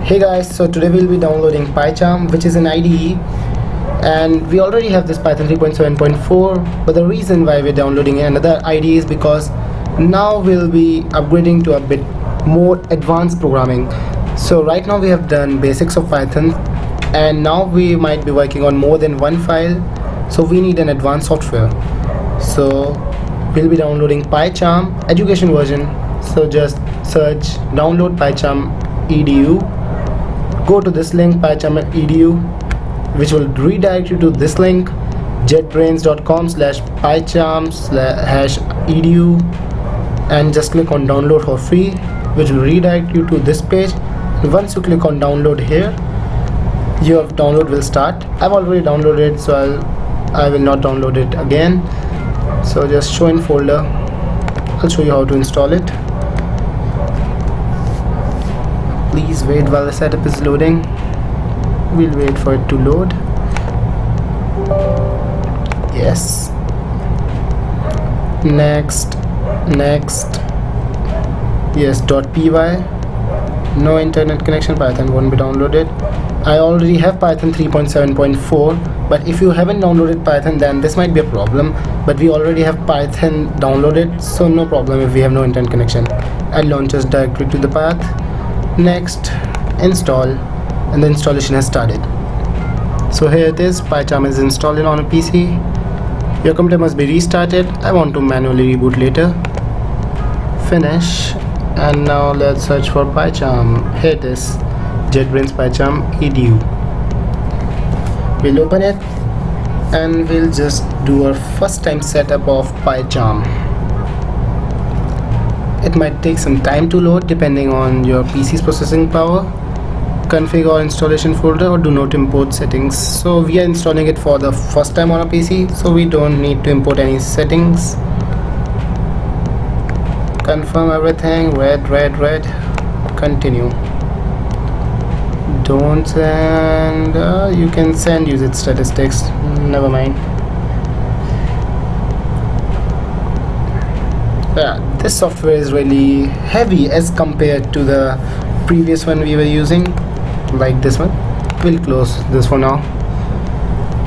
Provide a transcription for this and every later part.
Hey guys, so today we'll be downloading Pycharm, which is an IDE, and we already have this Python 3.7.4, but the reason why we're downloading another IDE is because now we'll be upgrading to a bit more advanced programming. So right now we have done basics of Python, and now we might be working on more than one file, so we need an advanced software. So we'll be downloading Pycharm education version. So just search download Pycharm edu, go to this link Pycharm edu, which will redirect you to this link jetbrains.com/pycharm/edu, and just click on download for free, which will redirect you to this page. And once you click on download here, your download will start. I've already downloaded it, so I will not download it again. So just show in folder. I'll show you how to install it. Please wait while the setup is loading. We'll wait for it to load. Yes. Next. Yes, .py. No internet connection, Python won't be downloaded. I already have Python 3.7.4, but if you haven't downloaded Python, then this might be a problem. But we already have Python downloaded, so no problem if we have no internet connection. I'll launch us directly to the path. Next, install, and the installation has started. So here it is, Pycharm is installed on a PC. Your computer must be restarted. I want to manually reboot later. Finish, and now let's search for Pycharm. Here it is, JetBrains Pycharm edu. We'll open it and we'll just do our first time setup of Pycharm. It might take some time to load depending on your PC's processing power. Config or installation folder, or do not import settings. So we are installing it for the first time on a PC, so we don't need to import any settings. Confirm everything. Red. Continue. Don't send. You can send use its statistics. Never mind. Yeah, this software is really heavy as compared to the previous one we were using, like this one. We'll close this for now,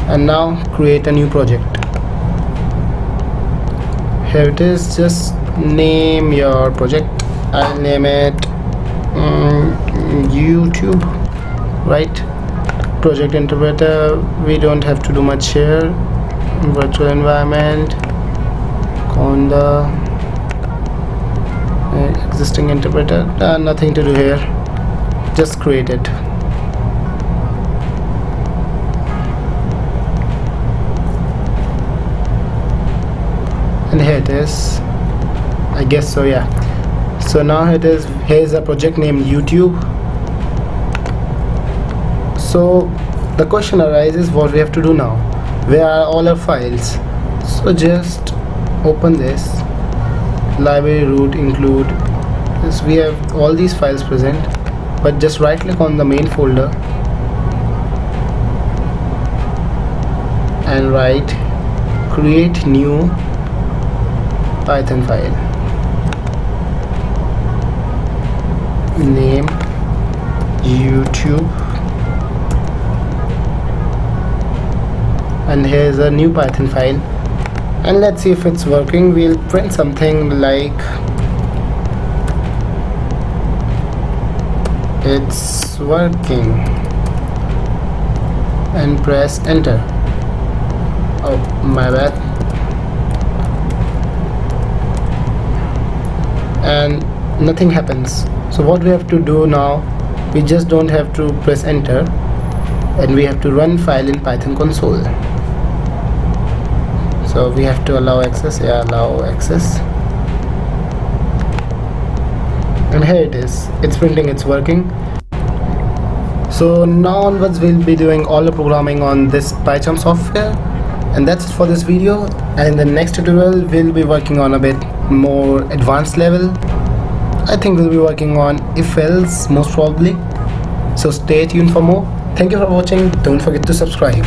and now create a new project. Here it is. Just name your project. I'll name it YouTube, right? Project interpreter, we don't have to do much here. Virtual environment, conda, existing interpreter, nothing to do here, just create it. And here it is, I guess so, yeah. So now it is, here's a project named YouTube. So the question arises, what we have to do now? Where are all our files? So just open this, library root include this. We have all these files present, but just right click on the main folder and write create new Python file, name YouTube, and here's a new Python file. And let's see if it's working. We'll print something like it's working and press enter. Oh, my bad. And nothing happens. So what we have to do now, we just don't have to press enter, and we have to run file in Python console. So we have to allow access. Yeah, allow access. And here it is, it's printing, it's working. So now onwards we'll be doing all the programming on this Pycharm software. And that's it for this video, and in the next tutorial we'll be working on a bit more advanced level. I think we'll be working on if else, most probably. So stay tuned for more. Thank you for watching. Don't forget to subscribe.